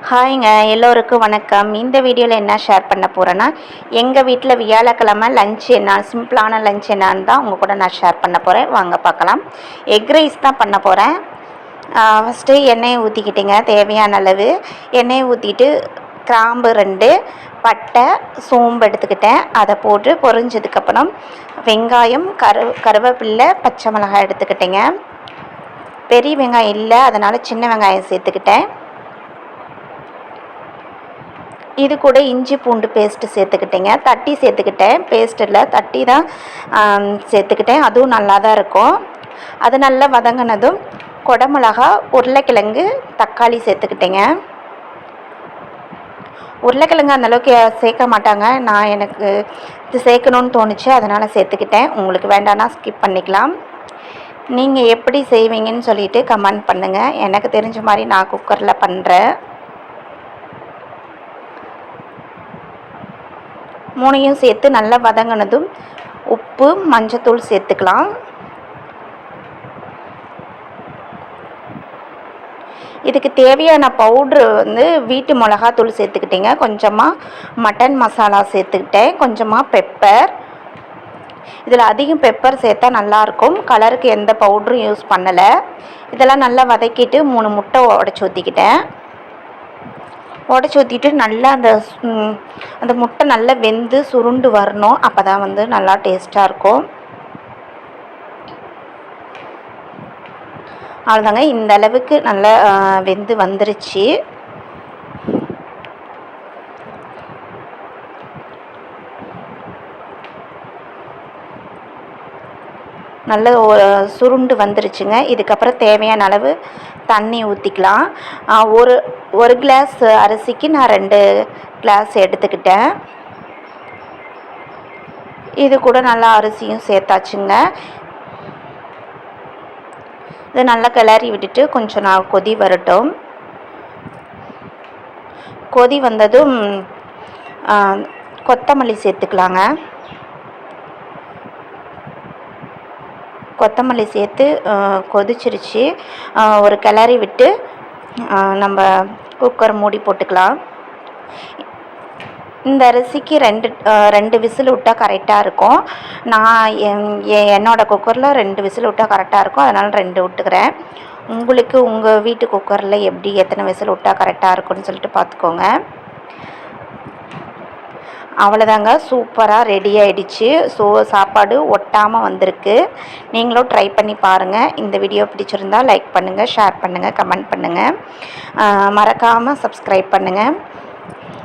ஹாய்ங்க, எல்லோருக்கும் வணக்கம். இந்த வீடியோவில் என்ன ஷேர் பண்ண போகிறேன்னா, எங்கள் வீட்டில் வியாழக்கிழமை லஞ்ச் என்ன, சிம்பிளான லஞ்ச் என்னான்னு தான் உங்கள் கூட நான் ஷேர் பண்ண போகிறேன். வாங்க பார்க்கலாம். எக் ரைஸ் தான் பண்ண போகிறேன். ஃபஸ்ட்டு எண்ணெயை ஊற்றிக்கிட்டேங்க, தேவையான அளவு எண்ணெயை ஊற்றிட்டு கிராம்பு 2, பட்டை, சோம்பு எடுத்துக்கிட்டேன். அதை போட்டு பொரிஞ்சதுக்கப்புறம் வெங்காயம், கருவேப்பில்லை, பச்சை மிளகாய் எடுத்துக்கிட்டேங்க. பெரிய வெங்காயம் இல்லை, அதனால் சின்ன வெங்காயம் சேர்த்துக்கிட்டேன். இது கூட இஞ்சி பூண்டு பேஸ்ட்டு சேர்த்துக்கிட்டேங்க. தட்டி சேர்த்துக்கிட்டேன், பேஸ்ட் இல்லை, தட்டி தான் சேர்த்துக்கிட்டேன். அதுவும் நல்லா தான் இருக்கும். அது நல்லா வதங்கினதும் குடமிளகா, உருளைக்கிழங்கு, தக்காளி சேர்த்துக்கிட்டேங்க. உருளைக்கிழங்கு அந்தளவுக்கு சேர்க்க மாட்டாங்க, எனக்கு இது சேர்க்கணுன்னு தோணுச்சு, அதனால் சேர்த்துக்கிட்டேன். உங்களுக்கு வேண்டாம்னா ஸ்கிப் பண்ணிக்கலாம். நீங்கள் எப்படி செய்வீங்கன்னு சொல்லிவிட்டு கமெண்ட் பண்ணுங்கள். எனக்கு தெரிஞ்ச மாதிரி நான் குக்கரில் பண்ணுறேன். 3யும் சேர்த்து நல்லா வதங்கினதும் உப்பு, மஞ்சத்தூள் சேர்த்துக்கலாம். இதுக்கு தேவையான பவுட்ரு வீட்டு மிளகாத்தூள் சேர்த்துக்கிட்டேங்க. கொஞ்சமாக மட்டன் மசாலா சேர்த்துக்கிட்டேன். கொஞ்சமாக பெப்பர். இதில் அதிகம் பெப்பர் சேர்த்தா நல்லாயிருக்கும். கலருக்கு எந்த பவுட்ரும் யூஸ் பண்ணலை. இதெல்லாம் நல்லா வதக்கிட்டு 3 முட்டை உடச்சி ஊற்றிக்கிட்டேன். உடச்சி ஊற்றிட்டு நல்லா அந்த முட்டை நல்லா வெந்து சுருண்டு வரணும். அப்போ தான் நல்லா டேஸ்ட்டாக இருக்கும். அவ்வளோதாங்க, இந்த அளவுக்கு நல்லா வெந்து வந்துருச்சு. நல்ல சுருண்டு வந்துருச்சுங்க. இதுக்கப்புறம் தேவையான அளவு தண்ணி ஊற்றிக்கலாம். ஒரு கிளாஸ் அரிசிக்கு நான் 2 கிளாஸ் எடுத்துக்கிட்டேன். இது கூட நல்லா அரிசியும் சேர்த்தாச்சுங்க. இது நல்லா கிளறி விட்டுட்டு கொஞ்சம் நான் கொதி வரட்டும். கொதி வந்ததும் கொத்தமல்லி சேர்த்துக்கலாங்க. கொத்தமல்லி சேர்த்து கொதிச்சிருச்சு. ஒரு கிளறி விட்டு நம்ம குக்கர் மூடி போட்டுக்கலாம். இந்த அரிசிக்கு 2 விசில் விட்டால் கரெக்டாக இருக்கும். நான் என்னோடய குக்கரில் 2 விசில் விட்டால் கரெக்டாக இருக்கும், அதனால் 2 விட்டுக்கிறேன். உங்களுக்கு உங்கள் வீட்டு குக்கரில் எப்படி எத்தனை விசில் விட்டால் கரெக்டாக இருக்குன்னு சொல்லிட்டு பார்த்துக்கோங்க. அவ்வளோதாங்க, சூப்பராக ரெடி ஆகிடுச்சு. சாப்பாடு ஒட்டாமல் வந்திருக்கு. நீங்களும் ட்ரை பண்ணி பாருங்கள். இந்த வீடியோ பிடிச்சிருந்தா லைக் பண்ணுங்கள், ஷேர் பண்ணுங்கள், கமெண்ட் பண்ணுங்கள். மறக்காமல் சப்ஸ்கிரைப் பண்ணுங்கள்.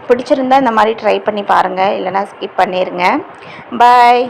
பிடிச்சிருந்தா இந்த மாதிரி ட்ரை பண்ணி பாருங்கள், இல்லைனா ஸ்கிப் பண்ணிடுங்க. பாய்.